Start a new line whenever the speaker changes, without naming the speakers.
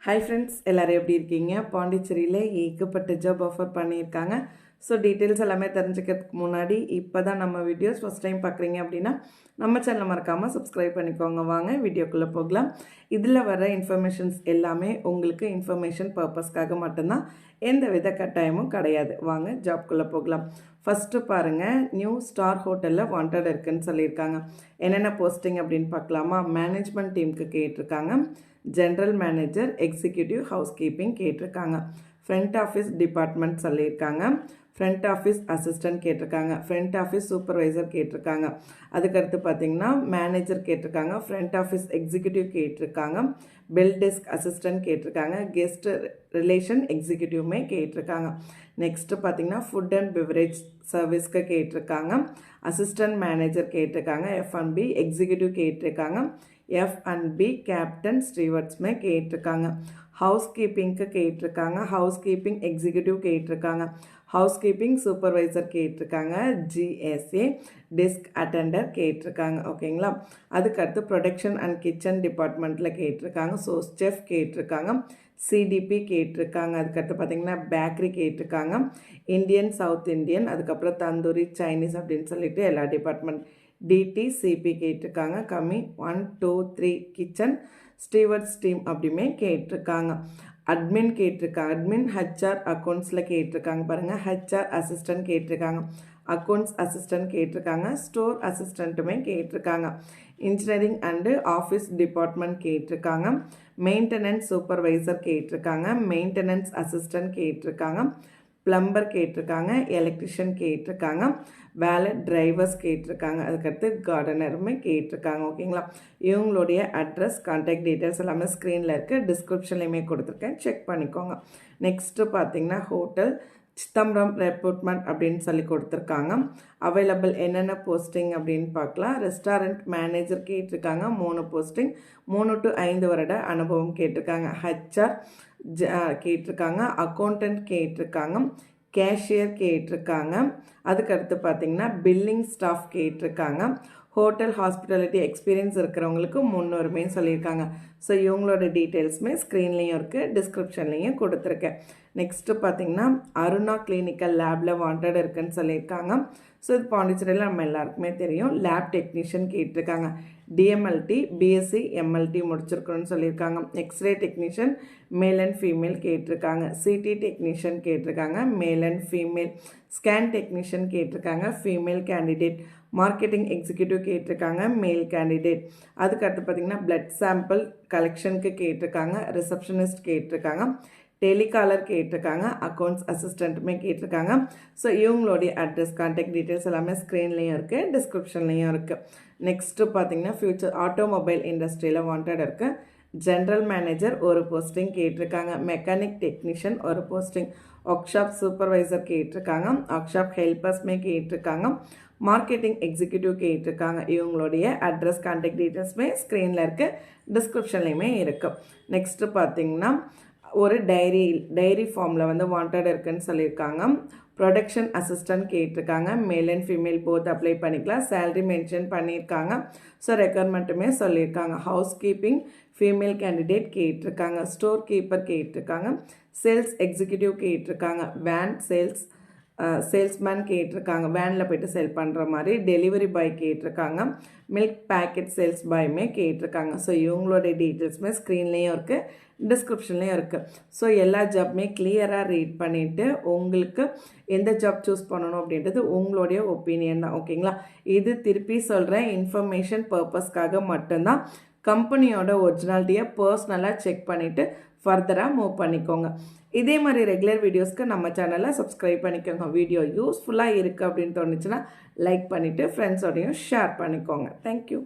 Hi friends, எல்லோரும் எப்படி இருக்கீங்க? பாண்டிச்சேரியில் ஏகப்பட்ட ஜாப் ஆஃபர் பண்ணியிருக்காங்க. ஸோ டீட்டெயில்ஸ் எல்லாமே தெரிஞ்சுக்கிறதுக்கு முன்னாடி இப்போ தான் நம்ம வீடியோஸ் ஃபஸ்ட் டைம் பார்க்குறீங்க அப்படின்னா நம்ம சேனலை மறக்காமல் சப்ஸ்கிரைப் பண்ணிக்கோங்க. வாங்க வீடியோக்குள்ளே போகலாம். இதில் வர இன்ஃபர்மேஷன்ஸ் எல்லாமே உங்களுக்கு இன்ஃபர்மேஷன் பர்பஸ்க்காக மட்டும்தான், எந்த வித கட்டாயமும் கிடையாது. வாங்க ஜாப்குள்ளே போகலாம். ஃபஸ்ட்டு பாருங்கள், நியூ ஸ்டார் ஹோட்டலில் வாண்டட் இருக்குதுன்னு சொல்லியிருக்காங்க. என்னென்ன போஸ்டிங் அப்படின்னு பார்க்கலாமா? மேனேஜ்மெண்ட் டீமுக்கு கேட்டிருக்காங்க. General manager, executive house keeping கேட்டிருக்காங்க. ஃப்ரண்ட் ஆஃபீஸ் டிபார்ட்மெண்ட் சொல்லியிருக்காங்க. ஃப்ரண்ட் ஆஃபீஸ் அசிஸ்டன்ட் கேட்டிருக்காங்க. ஃப்ரண்ட் ஆஃபீஸ் சூப்பர்வைசர் கேட்டிருக்காங்க. அதுக்கடுத்து பார்த்திங்கன்னா மேனேஜர் கேட்டிருக்காங்க. ஃப்ரண்ட் ஆஃபீஸ் எக்ஸிக்யூட்டிவ் கேட்டிருக்காங்க. பெல் டெஸ்க் அசிஸ்டன்ட் கேட்டிருக்காங்க. கெஸ்ட் ரிலேஷன் எக்ஸிக்யூட்டிவ்மே கேட்டிருக்காங்க. நெக்ஸ்ட்டு பார்த்திங்கன்னா ஃபுட் அண்ட் பிவரேஜ் சர்வீஸ்க்கு கேட்டிருக்காங்க. அசிஸ்டன்ட் மேனேஜர் கேட்டிருக்காங்க. F&B எக்ஸிக்யூட்டிவ் கேட்டிருக்காங்க. F&B கேப்டன் ஸ்டீவர்ட்ஸ்மே கேட்டிருக்காங்க. ஹவுஸ் கீப்பிங்க்கு கேட்டிருக்காங்க. ஹவுஸ் கீப்பிங் எக்ஸிக்யூட்டிவ் கேட்டிருக்காங்க. ஹவுஸ் கீப்பிங் சூப்பர்வைசர் கேட்டிருக்காங்க. GSA டெஸ்க் அட்டெண்டர் கேட்டிருக்காங்க. ஓகேங்களா? அதுக்கடுத்து ப்ரொடக்ஷன் அண்ட் கிச்சன் டிபார்ட்மெண்ட்டில் கேட்டிருக்காங்க. சோஸ் செஃப் கேட்டிருக்காங்க. CDP கேட்டிருக்காங்க. அதுக்கடுத்து பார்த்திங்கன்னா பேக்கரி கேட்டிருக்காங்க. இந்தியன், சவுத் இந்தியன், அதுக்கப்புறம் தந்தூரி, சைனீஸ் அப்படின்னு சொல்லிட்டு எல்லா டிபார்ட்மெண்ட். DTCP கேட்டிருக்காங்க. கம்மி 1, 2, 3 கிச்சன் ஸ்டீவர்ட்ஸ் டீம் அப்படியுமே கேட்டிருக்காங்க. அட்மின் கேட்டிருக்காங்க. அட்மின் HR அக்கௌண்ட்ஸில் கேட்டிருக்காங்க. பாருங்கள், HR அசிஸ்டன்ட் கேட்டிருக்காங்க. அக்கௌண்ட்ஸ் அசிஸ்டன்ட் கேட்டிருக்காங்க. ஸ்டோர் அசிஸ்டண்ட்டுமே கேட்டிருக்காங்க. இன்ஜினியரிங் அண்டு ஆஃபீஸ் டிபார்ட்மெண்ட் கேட்டிருக்காங்க. மெயின்டெனன்ஸ் சூப்பர்வைசர் கேட்டிருக்காங்க. மெயின்டெனன்ஸ் அசிஸ்டன்ட் கேட்டிருக்காங்க. பிளம்பர் கேட்டிருக்காங்க. எலக்ட்ரிஷியன் கேட்டிருக்காங்க. வேலட் டிரைவர்ஸ் கேட்டிருக்காங்க. அதுக்கடுத்து கார்டனருமே கேட்டிருக்காங்க. ஓகேங்களா? இவங்களுடைய அட்ரஸ், கான்டாக்ட் டீட்டெயில்ஸ் எல்லாமே ஸ்க்ரீனில் இருக்குது, டிஸ்கிரிப்ஷன்லையுமே கொடுத்துருக்கேன், செக் பண்ணிக்கோங்க. நெக்ஸ்ட்டு பார்த்தீங்கன்னா ஹோட்டல் சிதம்பரம் ரெக்ரூட்மெண்ட் அப்படின்னு சொல்லி கொடுத்துருக்காங்க. அவைலபிள் என்னென்ன போஸ்டிங் அப்படின்னு பார்க்கலாம். ரெஸ்டாரண்ட் மேனேஜர் கேட்டிருக்காங்க. 3 போஸ்டிங், 3 to 5 வருட அனுபவம் கேட்டிருக்காங்க. HR கேட்டிருக்காங்க. அக்கௌண்டன்ட் கேட்டிருக்காங்க. கேஷியர் கேட்டிருக்காங்க. அதுக்கடுத்து பார்த்திங்கன்னா பில்லிங் ஸ்டாஃப் கேட்டிருக்காங்க. ஹோட்டல் ஹாஸ்பிட்டாலிட்டி எக்ஸ்பீரியன்ஸ் இருக்கிறவங்களுக்கு முன்னுரிமை சொல்லியிருக்காங்க. ஸோ இவங்களோட டீட்டெயில்ஸுமே ஸ்க்ரீன்லேயும் இருக்குது, டிஸ்கிரிப்ஷன்லேயும் கொடுத்துருக்கேன். நெக்ஸ்ட்டு பார்த்திங்கன்னா அருணா கிளினிக்கல் லேபில் வாண்டட் இருக்குன்னு சொல்லியிருக்காங்க. ஸோ இது பாண்டிச்சேரியில் நம்ம எல்லாருக்குமே தெரியும். லேப் டெக்னீஷியன் கேட்டிருக்காங்க. DMLT, BSc, MLT முடிச்சிருக்கணும்னு சொல்லியிருக்காங்க. X-ray technician male and female கேட்டிருக்காங்க. CT டெக்னீஷியன் கேட்டிருக்காங்க. Male and female. Scan technician கேட்டிருக்காங்க. Female candidate. மார்க்கெட்டிங் எக்ஸிக்யூட்டிவ் கேட்டிருக்காங்க. Male candidate. அதுக்கடுத்து பார்த்திங்கன்னா பிளட் சாம்பிள் கலெக்ஷனுக்கு கேட்டிருக்காங்க. ரிசப்ஷனிஸ்ட் கேட்டிருக்காங்க. டெலிகாலர் கேட்டிருக்காங்க. அக்கௌண்ட்ஸ் அசிஸ்டண்ட்டுமே கேட்டிருக்காங்க. ஸோ இவங்களுடைய அட்ரஸ், கான்டாக்ட் டீட்டெயில்ஸ் எல்லாமே ஸ்க்ரீன்லேயும் இருக்குது, டிஸ்கிரிப்ஷன்லேயும் இருக்குது. நெக்ஸ்ட்டு பார்த்தீங்கன்னா ஃபியூச்சர் ஆட்டோமொபைல் இண்டஸ்ட்ரியில் வாண்டட் இருக்குது. ஜென்ரல் மேனேஜர் ஒரு போஸ்டிங் கேட்டிருக்காங்க. மெக்கானிக் டெக்னீஷியன் ஒரு போஸ்டிங். ஒர்க்ஷாப் சூப்பர்வைசர் கேட்டிருக்காங்க. ஒர்க்ஷாப் ஹெல்பர்ஸ்மே கேட்டிருக்காங்க. மார்க்கெட்டிங் எக்ஸிக்யூட்டிவ் கேட்டிருக்காங்க. இவங்களுடைய அட்ரஸ், கான்டாக்ட் டீட்டெயில்ஸுமே ஸ்க்ரீனில் இருக்குது, டிஸ்கிரிப்ஷன்லேயுமே இருக்குது. நெக்ஸ்ட்டு பார்த்தீங்கன்னா ஒரு டைரி ஃபார்மில் வந்து வாண்டட் இருக்குன்னு சொல்லியிருக்காங்க. ப்ரொடக்ஷன் அசிஸ்டன்ட் கேட்டிருக்காங்க. Male and female both apply பண்ணிக்கலாம். சேலரி மென்ஷன் பண்ணியிருக்காங்க. ஸோ ரெக்குயர்மெண்ட்டுமே சொல்லியிருக்காங்க. ஹவுஸ் கீப்பிங் ஃபீமேல் கேண்டிடேட் கேட்டிருக்காங்க. ஸ்டோர் கீப்பர் கேட்டிருக்காங்க. சேல்ஸ் எக்ஸிக்யூட்டிவ் கேட்டிருக்காங்க. வேன் சேல்ஸ்மேன் கேட்டிருக்காங்க. வேனில் போய்ட்டு சேல் பண்ணுற மாதிரி. டெலிவரி பாய் கேட்டிருக்காங்க. மில்க் பேக்கெட் சேல்ஸ் பாயுமே கேட்டிருக்காங்க. ஸோ இவங்களுடைய டீட்டெயில்ஸுமே ஸ்க்ரீன்லேயும் இருக்குது, டிஸ்கிரிப்ஷன்லேயும் இருக்குது. ஸோ எல்லா ஜாப்புமே கிளியராக ரீட் பண்ணிவிட்டு உங்களுக்கு எந்த ஜாப் சூஸ் பண்ணணும் அப்படின்றது உங்களுடைய ஒப்பீனியன் தான். ஓகேங்களா? இது திருப்பி சொல்கிறேன், இன்ஃபர்மேஷன் பர்பஸ்க்காக மட்டும்தான். கம்பெனியோட ஒரிஜினாலிட்டியை பர்சனலாக செக் பண்ணிவிட்டு ஃபர்தராக மூவ் பண்ணிக்கோங்க. இதே மாதிரி ரெகுலர் வீடியோஸ்க்கு நம்ம சேனலை சப்ஸ்கிரைப் பண்ணிக்கோங்க. வீடியோ யூஸ்ஃபுல்லாக இருக்குது அப்படின்னு தோணுச்சுன்னா லைக் பண்ணிவிட்டு ஃப்ரெண்ட்ஸோடையும் ஷேர் பண்ணிக்கோங்க. தேங்க்யூ.